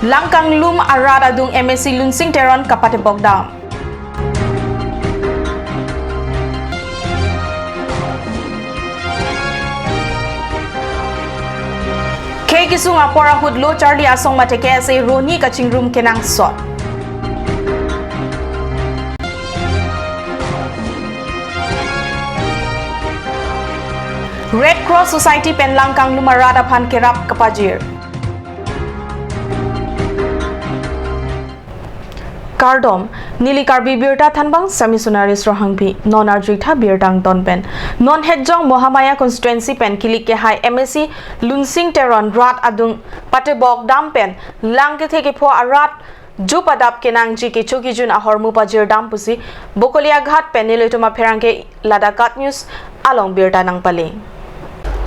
langkang lum arat adung MSc lunsing teron kapate bogdam. K kisung apora hudlo Charlie asong mateke ase Roni kaching room kenang sot. Red Cross Society pen langkang lumarada pan kerap kapajir. Kardom nili karbi birta thanbang semisonaris rohangbi non arjuitha birdang donpen non hedjong mohamaya constituency pen kilike hai MSc lunsing teron rat adung patebok dampen langke theke pho arat jupadap kenang ji ke chuki jun ahor mu pajir dam pusi bokolia ghat penelitoma pherangke ladakat news along birta nang paling.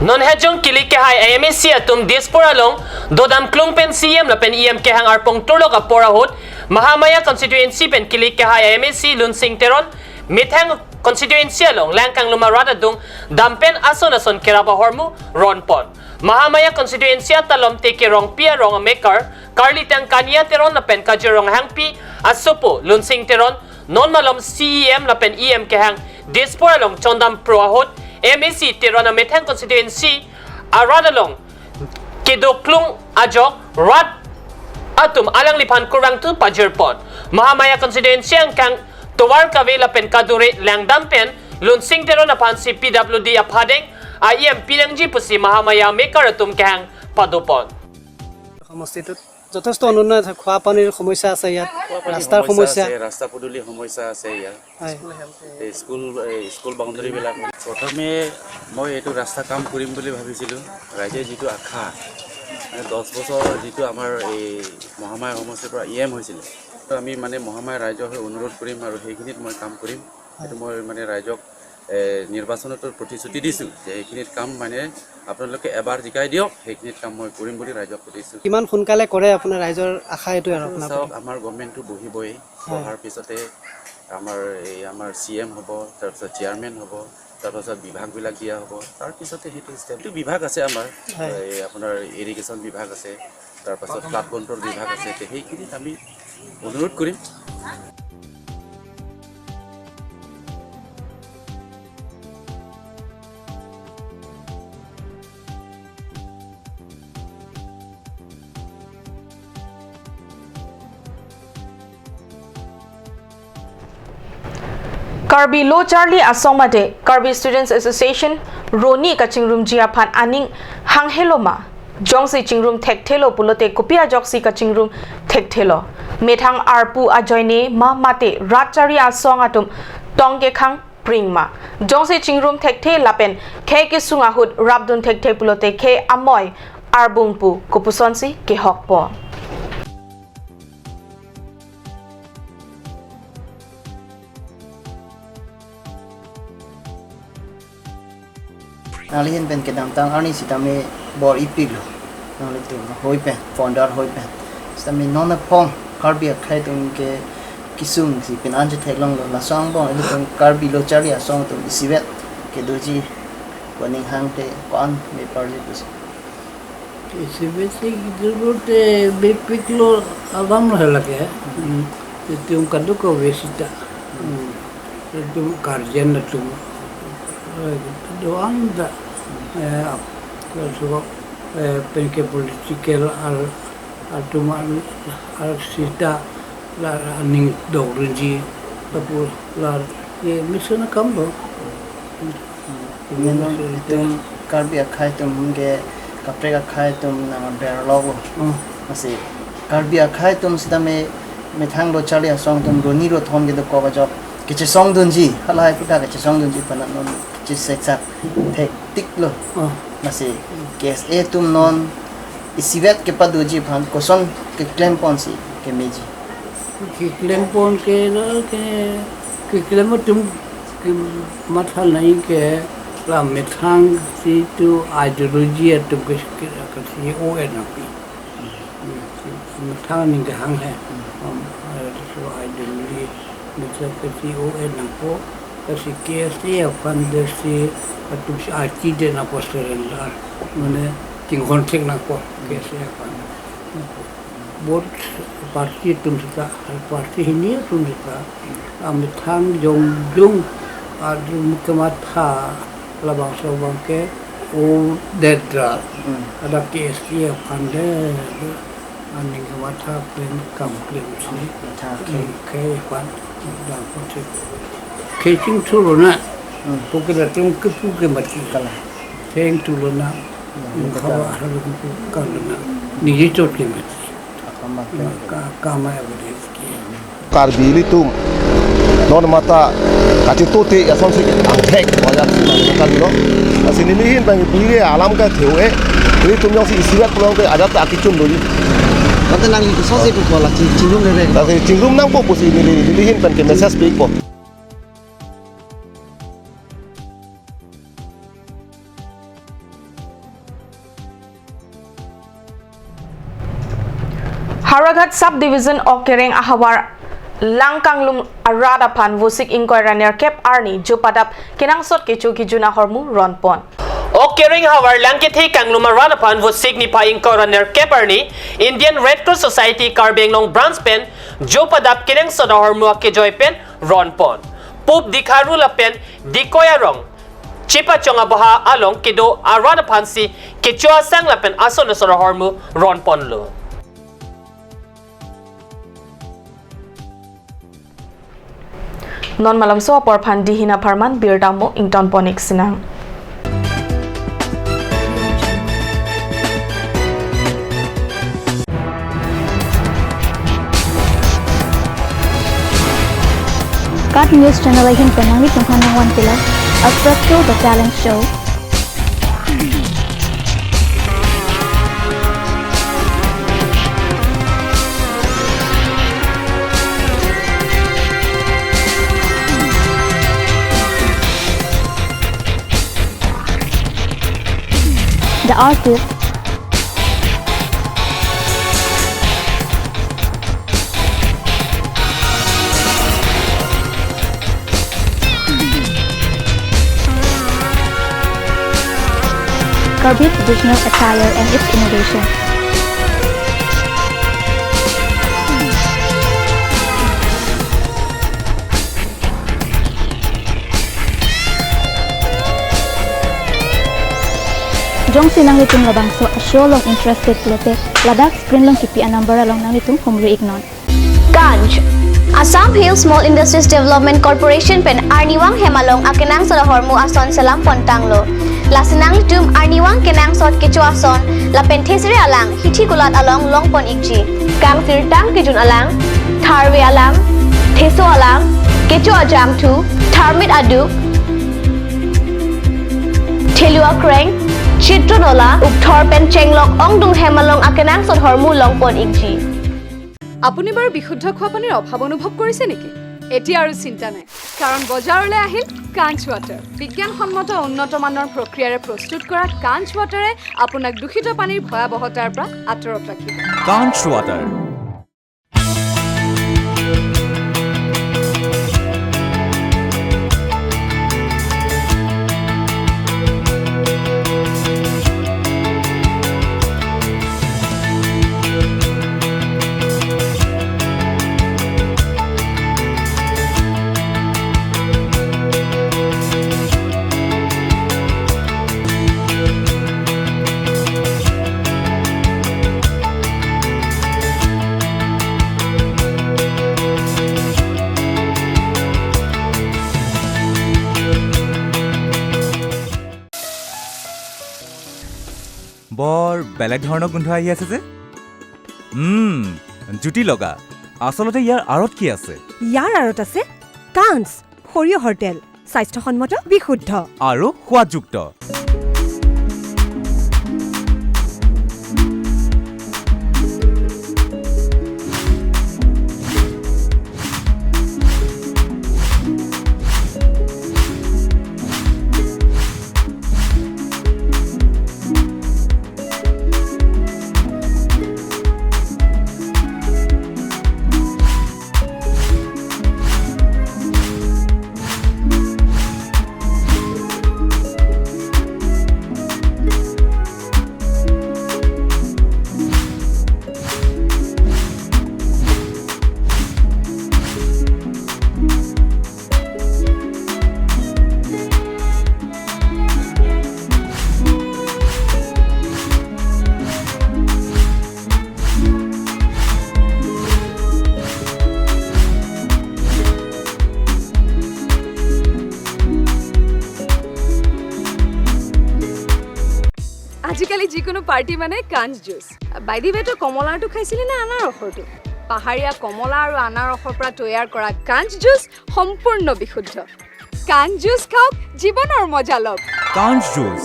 Non hedjong kilik ke hai AMC atum diaspora long dodam klung pen CM la pen EM ke hang arpong turlok apora hot mahamaya constituency pen kilik ke hai AMC lunsing teron mithang constituency long langkang lumarada dung dampen ason kerapa hormu ronpon mahamaya constituency talom te ke rong pia rong maker karli tang kanya teron la pen kajirong hangpi asopo lunsing teron non malom CEM la pen EM ke hang diaspora long chondam pro hot MSc Tirana Methang constituency aradalong kidoklung ajok rat atum alang lipan kurang tu pajirpon mahamaya constituency ang kang towar kavela pen kadure langdam pen lunsing Tirana pan si PWD apadeng IM pilangji pusi mahamaya maker atum kang padupon সমষ্টিটোত যথেষ্ট অনুন্নত খোৱা পানীৰ সমস্যা আছে ইয়াত ৰাস্তাৰ সমস্যা ৰাস্তা পদূলি সমস্যা আছে ইয়াত স্কুল বাউণ্ডাৰী বিলাক প্ৰথমে মই এইটো ৰাস্তা কাম কৰিম বুলি ভাবিছিলোঁ ৰাইজে যিটো আশা 10 বছৰ যিটো আমাৰ এই মহামায়া সমষ্টিৰ পৰা EM হৈছিল তো আমি মানে মহামায়া ৰাইজক অনুৰোধ কৰিম আৰু সেইখিনিত মই কাম কৰিম এইটো মই মানে ৰাইজক নিৰ্বাচনত প্ৰতিশ্ৰুতি দিছোঁ যে এইখিনিত কাম মানে আপোনালোকে এবাৰ জিকাই দিয়ক সেইখিনিত কাম মই কৰিম বুলি ৰাইজক কৈছোঁ কিমান সোনকালে কৰে আপোনাৰ ৰাইজৰ আশা এইটো আৰু আপোনাৰ আমাৰ গভৰ্ণমেণ্টটো বহিবই অহাৰ পিছতে আমাৰ CM হ'ব তাৰপিছত চেয়াৰমেন হ'ব তাৰপিছত বিভাগবিলাক দিয়া হ'ব তাৰপিছতে সেইটো ষ্টেপটো বিভাগ আছে আমাৰ আপোনাৰ ইৰিগেশ্যন বিভাগ আছে তাৰপিছত ফ্লাড কণ্ট্ৰল বিভাগ আছে সেইখিনিত আমি অনুৰোধ কৰিম KARBI Lo Charlie Asomate KARBI Students Association Roni kaching room jia phan aning hangheloma jongsi chingrum thekthelo pulote kopia joksi kaching room thekthelo methang arpu ajoine ma mate ratchari asong atum tongke khang pringma jongsi chingrum thekthe lapen khe ke sunga hut rabdun thekthe pulote khe amoy arbungpu kopusonsi ke hokpo Alihin pen kedam tang ani sitame bor ipiglo nang itu hoi pen founder hoi pen sitame nona pong KARBI khai tum ke kisung si pen anje theklong lo la song bong itu tum KARBI Lo Charlie asong tum isivet ke doji koning hang te kon me parli bus isivet se gidote bepiklo abam hela ke tum kadu ko vesita tum karjen tum doang da so penke political al sita la ning dorji tapu la ye mission kambo tum KARBI khai tum ge kapre khai tum na ber logo masi KARBI khai tum sitame methang Lo Charlie asong tum Roni ro thom ge do ko ba kiche song dunji halai puta kiche song dunji panan non kiche seksa thek tik lo masi kes e tum non isivet ke paduji phan koson ke claim ponsi ke meji ki claim pon ke na ke claim tum ke mathal nahi ke la methang si tu ideology tu ke si o na pi mathang ni ke hang hai so ideology मतलब किसी ओ ए ना को किसी कैसे अपन देसी तुम आती दे ना पोस्टर ना मैंने किंग कॉन्ट्रैक्ट ना को कैसे अपन both party tumsita party hinia tumsita amithang jong adu mukamatha labang sobang ke o dedra ada KST pande aning kamatha pen kam klem sini ke pan dan ponche keting tuluna pokoknya tum ke mati kala teng tuluna khawa halu kaluna ni chot ke mati kama boleh KARBI itu non mata kacau tuti ya sampai angkek wajah sini kan dulu. Sini ni bang pilih alam ka thewe. Ini tu yang si isiat pulang ke ada tak kicum dulu. Kata nang itu sosial tu pola cingrum lele. Tapi cingrum nang po posi ini pan ke message speak po. Haragat subdivision Okereng Ahawar Langkanglum Arada Pan Vusik Inquirer Kep Arni Jupadap Kinangsot Kijuna Hormu Ronpon. Okering Hawar Langkiti Kanglum Arada Pan Vusik ni Pa Inquirer Kep Arni Indian Red Cross Society Karbeng Long Branch Pen Jupadap Kinangsot Hormu Akijoy Pen Ronpon. Pup Dikharu Lapen Dikoyarong Chipa Chonga Baha Along Kido Arada Pansi Kichua Sang Lapen Ason Sora Hormu Ronpon Lo. Non malam so por phan dihina pharman birdamo ington ponik sinang. Cut News Channel ay hinpanangit ng hanang one pillar, Alfredo the Talent Show. The artist, KARBI traditional attire and its innovation. Jong sinang litung labang so show long interested plate ladak screen long kipi a number along nang litung humri ignon. Ganj Assam Hill Small Industries Development Corporation pen Arniwang Hemalong akenang sa hormu ason salam pontanglo. Lasinang litum Arniwang kenang sot kichuason la pentesri alang hithi kulat along longpon ikji. Kang sirtang kijun alang tharwe alang theso alang kecho ajam tu tharmit aduk Thelua Kreng Chitronola Ukthor Pen Chenglok Ongdung Hemalong akenang sot hormu longpon ikji. আপুনি বাৰু বিশুদ্ধ খোৱা পানীৰ অভাৱ অনুভৱ কৰিছে নেকি? এতিয়া আৰু চিন্তা নাই, কাৰণ বজাৰলৈ আহিল কাঞ্চ ৱাটাৰ। বিজ্ঞানসন্মত উন্নত মানৰ প্ৰক্ৰিয়াৰে প্ৰস্তুত কৰা কাঞ্চ ৱাটাৰে আপোনাক দূষিত পানীৰ ভয়াৱহতাৰ পৰা আঁতৰত ৰাখিব। কাঞ্চ ৱাটাৰ বৰ বেলেগ ধৰণৰ গোন্ধ আহি আছে যে জুতি লগা আসলতে ইয়াৰ আৰত কি আছে ইয়াৰ আৰত আছে কাঞ্চ সৰিয়হৰ তেল স্বাস্থ্যসন্মত বিশুদ্ধ আৰু সোৱাদযুক্ত আজিকালি যিকোনো পাৰ্টি মানে কাঞ্চ জুচ বাই দি ৱেটো কমলাটো খাইছিলি নে আনাৰসৰটো পাহাৰীয়া কমলা আৰু আনাৰসৰ পৰা তৈয়াৰ কৰা কাঞ্চ জুচ সম্পূৰ্ণ বিশুদ্ধ কাঞ্চ জুচ খাওক জীৱনৰ মজা লওক কাঞ্চ juice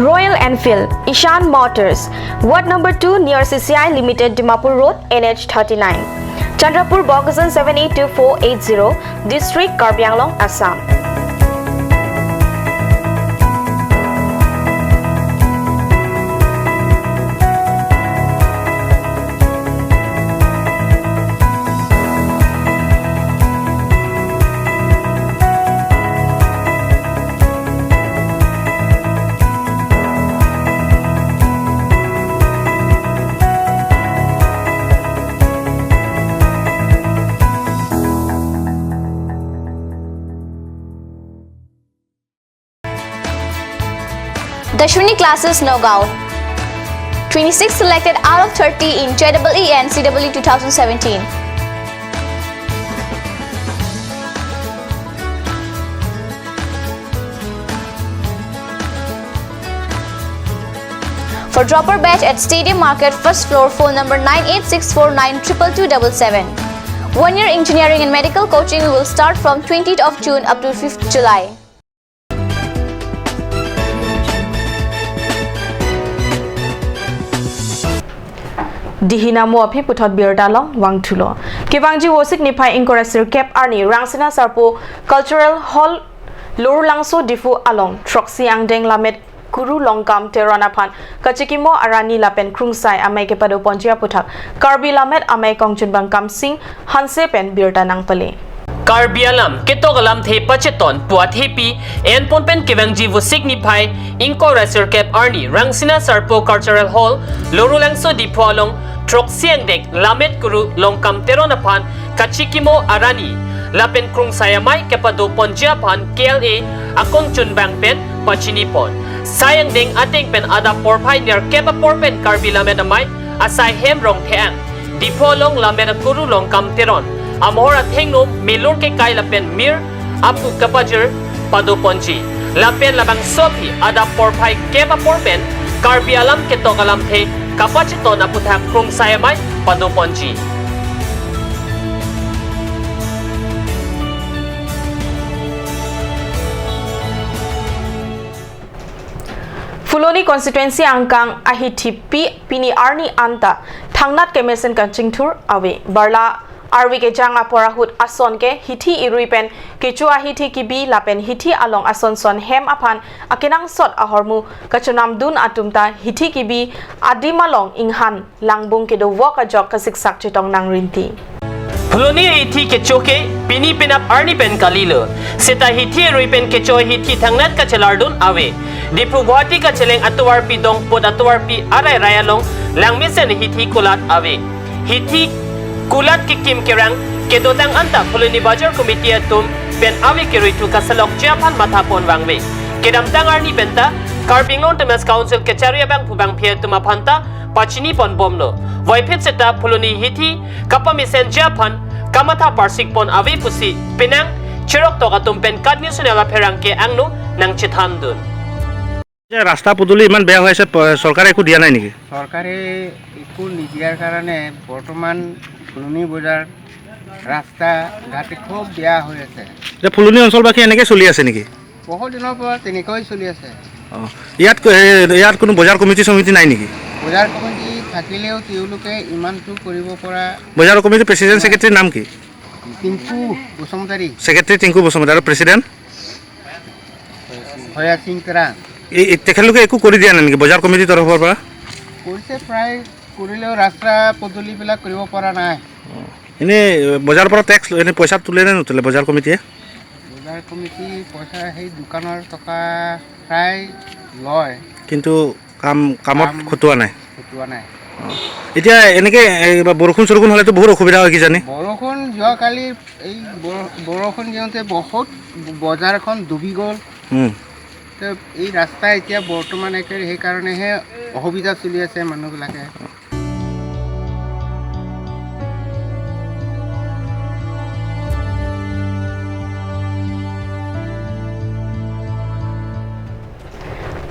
Royal Enfield, Ishan Motors, Ward number 2 near CCI Limited, Dimapur Road, NH 39. Chandrapur, Bogazan 782480, District, Karbi Anglong, Assam. Dashwini classes Nagaon. 26 selected out of 30 in JEE and CEE 2017. For dropper batch at Stadium Market, first floor, phone number 9864922277. 1 year engineering and medical coaching will start from 20th of June up to 5th July. Dihina mo api puthot birdalong wangthulo kibangji wosik niphai inkorasir cap arni rangsina sarpo cultural hall lorlangso difu along troxi angdeng lamet guru longkam terona phan kachikimo arani lapen krungsai amai ke pado ponjia puthak karbi lamet amai kongjun bangkam sing hanse pen birda nangpale Karbi alam ketogalam the pacheton puat hepi en ponpen kebangji wo signify inko reser cap arni rangsina sarpo cultural hall lorulangso dipu along troxiang dek lamet guru longkam teronapan kachikimo arani lapen krung sayamai kepado ponjapan KLA akong chunbang pen pachinipon sayang deng ating pen ada porpai near kepa porpen karbi lamet amai asai hemrong theang dipolong lamet guru longkam teron amora thengno melor ke kai lapen mir apu kapajer pado ponji lapen labang sopi ada porpai kepa porpen karbi alam ketogalam the kapachito na puthak krung sayamai pado ponji Fuloni constituency angkang ahithi pini arni anta thangnat kemesen kanching thur awe barla arwi ke janga porahut ason ke hithi iruipen kichua hithi kibi lapen hithi along ason son hem aphan akinang sot ahormu kachunam dun atumta hithi kibi adimalong inghan langbung ke do waka jok kasik sak chitong nang rinti Fuloni hithi ke choke pini pinap arni pen kalilo seta hithi iruipen ke cho hithi thangnat ka chelardun awe Dipu Guwahati ka cheleng atuwar pi dong pod atuwar pi aray rayalong langmisen hithi kulat awe hithi kulat ki kim kerang kedotang anta Fuloni Bajar Committee atum pen awe kiritu kasalok japan mathapon wangwe kedamtang arni benta Karbinglong Temas Council ke charia bang pubang phe tumapanta pachini pon bomlo voiphet seta Fuloni hithi kapamisen japan kamatha parsik pon awe pusi pinang chirok to katum pen kadni sunela pherang ke angnu nang chithandun যে ৰাস্তা পদূলি ইমান বেয়া হৈ আছে চৰকাৰে একো দিয়া নাই নেকি চৰকাৰে একো নিদিয়াৰ কাৰণে বৰ্তমান ফুলনি বজাৰ ৰাস্তা ঘাট খুব বেয়া হৈ আছে যে ফুলনি অঞ্চলবাসী এনেকৈ চলি আছে নেকি বহুত দিনৰ পৰা তেনেকৈ চলি আছে ইয়াত কোনো বজাৰ কমিটি সমিতি নাই নেকি বজাৰ কমিটি থাকিলেও তেওঁলোকে ইমানটো কৰিব পৰা বজাৰ কমিটিৰ প্ৰেচিডেণ্ট ছেক্ৰেটাৰীৰ নাম কি টিংকু বসুমতাৰী ছেক্ৰেটাৰী টিংকু বসুমতাৰী আৰু প্ৰেচিডেণ্ট হয়া সিং তেৰাং এই তেখেতলোকে একো কৰি দিয়া নাই নেকি বজাৰ কমিটিৰ তৰফৰ পৰা কৰিছে প্ৰায় কৰিলেও ৰাস্তা পদূলিবিলাক কৰিব পৰা নাই এনেই বজাৰৰ পৰা টেক্স এনে পইচা তোলে নে নুতোলে বজাৰ কমিটিয়ে বজাৰ কমিটি পইচা সেই দোকানৰ টকা প্ৰায় লয় কিন্তু কামত খটোৱা নাই এতিয়া এনেকৈ বৰষুণ চৰষুণ হ'লেতো বহুত অসুবিধা হয় কিজানি বৰষুণ যোৱাকালি এই বৰষুণ দিওঁতে বহুত বজাৰখন ডুবি গ'ল এই ৰাস্তা এতিয়া বৰ্তমান একেবাৰে সেইকাৰণেহে অসুবিধা চলি আছে মানুহবিলাকে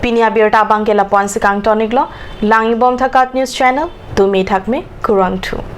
Pinia Birta Bangela Ponsikang Toniklo, Langibom Thakat News Channel, Tumi Thakme, Kurang 2.